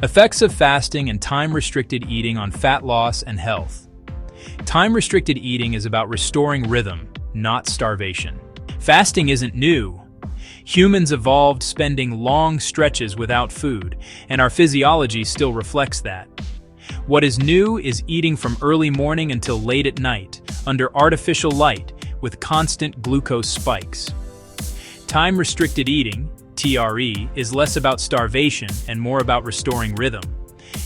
Effects of fasting and time-restricted eating on fat loss and health. Time-restricted eating is about restoring rhythm, not starvation. Fasting isn't new. Humans evolved spending long stretches without food, and our physiology still reflects that. What is new is eating from early morning until late at night, under artificial light, with constant glucose spikes. Time-restricted eating, TRE, is less about starvation and more about restoring rhythm.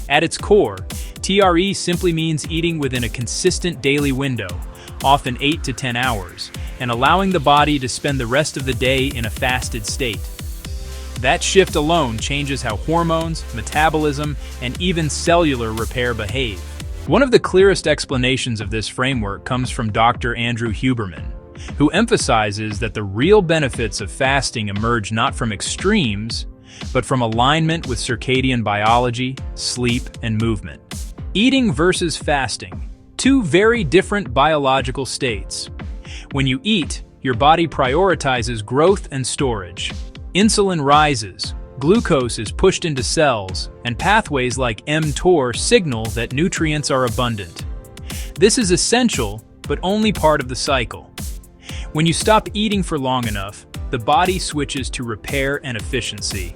At its core, TRE simply means eating within a consistent daily window, often 8 to 10 hours, and allowing the body to spend the rest of the day in a fasted state. That shift alone changes how hormones, metabolism, and even cellular repair behave. One of the clearest explanations of this framework comes from Dr. Andrew Huberman, who emphasizes that the real benefits of fasting emerge not from extremes, but from alignment with circadian biology, sleep, and movement. Eating versus fasting, two very different biological states. When you eat, your body prioritizes growth and storage. Insulin rises, glucose is pushed into cells, and pathways like mTOR signal that nutrients are abundant. This is essential, but only part of the cycle. When you stop eating for long enough, the body switches to repair and efficiency.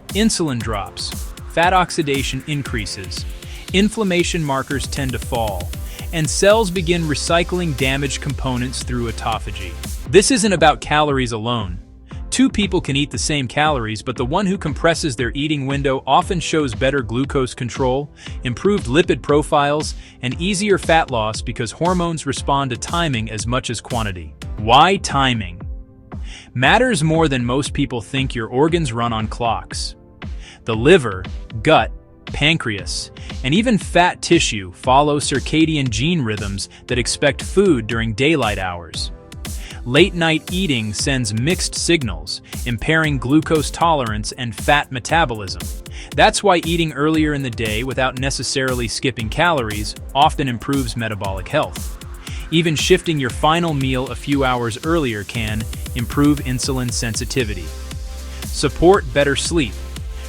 Insulin drops, fat oxidation increases, inflammation markers tend to fall, and cells begin recycling damaged components through autophagy. This isn't about calories alone. Two people can eat the same calories, but the one who compresses their eating window often shows better glucose control, improved lipid profiles, and easier fat loss because hormones respond to timing as much as quantity. Why timing? Matters more than most people think. Your organs run on clocks. The liver, gut, pancreas, and even fat tissue follow circadian gene rhythms that expect food during daylight hours. Late-night eating sends mixed signals, impairing glucose tolerance and fat metabolism. That's why eating earlier in the day without necessarily skipping calories often improves metabolic health. Even shifting your final meal a few hours earlier can improve insulin sensitivity, support better sleep,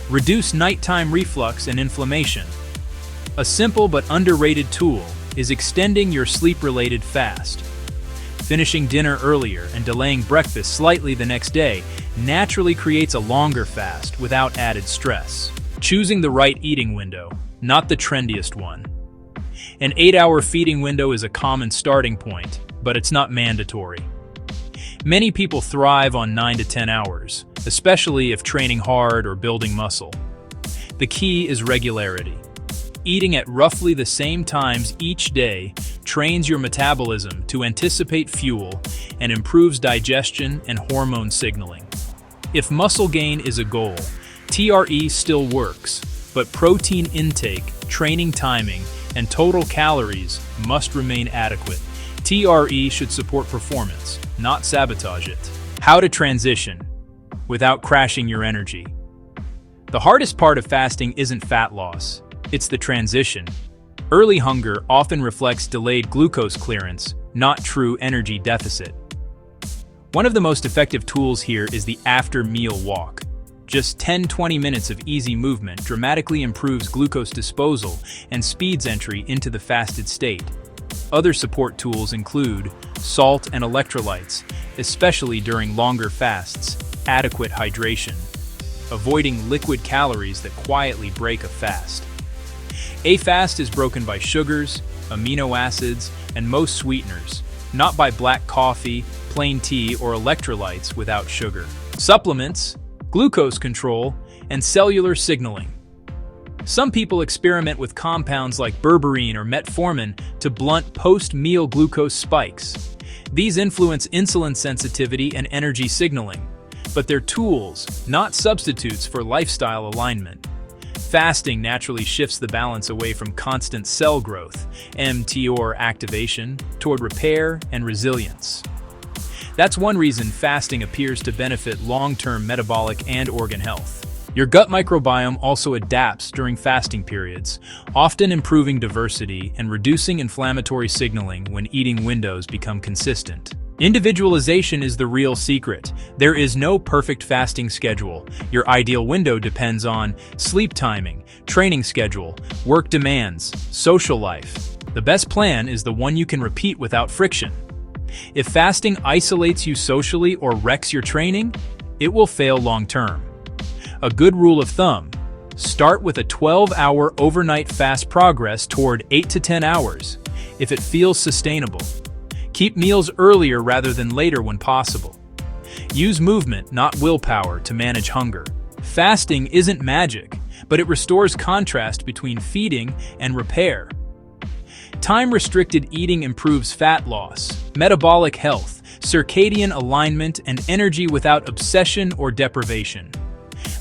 reduce nighttime reflux and inflammation. A simple but underrated tool is extending your sleep-related fast. Finishing dinner earlier and delaying breakfast slightly the next day naturally creates a longer fast without added stress. Choosing the right eating window, not the trendiest one. An 8-hour feeding window is a common starting point, but it's not mandatory. Many people thrive on 9 to 10 hours, especially if training hard or building muscle. The key is regularity. Eating at roughly the same times each day trains your metabolism to anticipate fuel and improves digestion and hormone signaling. If muscle gain is a goal, TRE still works, but protein intake, training timing, and total calories must remain adequate. TRE should support performance, not sabotage it. How to transition without crashing your energy. The hardest part of fasting isn't fat loss. It's the transition. Early hunger often reflects delayed glucose clearance, not true energy deficit. One of the most effective tools here is the after-meal walk. Just 10-20 minutes of easy movement dramatically improves glucose disposal and speeds entry into the fasted state. Other support tools include salt and electrolytes, especially during longer fasts, adequate hydration, avoiding liquid calories that quietly break a fast. A fast is broken by sugars, amino acids, and most sweeteners, not by black coffee, plain tea, or electrolytes without sugar. Supplements, glucose control, and cellular signaling. Some people experiment with compounds like berberine or metformin to blunt post-meal glucose spikes. These influence insulin sensitivity and energy signaling, but they're tools, not substitutes for lifestyle alignment. Fasting naturally shifts the balance away from constant cell growth, mTOR activation, toward repair and resilience. That's one reason fasting appears to benefit long-term metabolic and organ health. Your gut microbiome also adapts during fasting periods, often improving diversity and reducing inflammatory signaling when eating windows become consistent. Individualization is the real secret. There is no perfect fasting schedule. Your ideal window depends on sleep timing, training schedule, work demands, social life. The best plan is the one you can repeat without friction. If fasting isolates you socially or wrecks your training, it will fail long-term. A good rule of thumb: start with a 12-hour overnight fast, progress toward 8 to 10 hours, if it feels sustainable. Keep meals earlier rather than later when possible. Use movement, not willpower, to manage hunger. Fasting isn't magic, but it restores contrast between feeding and repair. Time-restricted eating improves fat loss, metabolic health, circadian alignment, and energy without obsession or deprivation.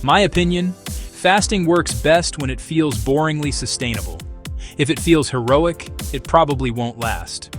My opinion: fasting works best when it feels boringly sustainable. If it feels heroic, it probably won't last.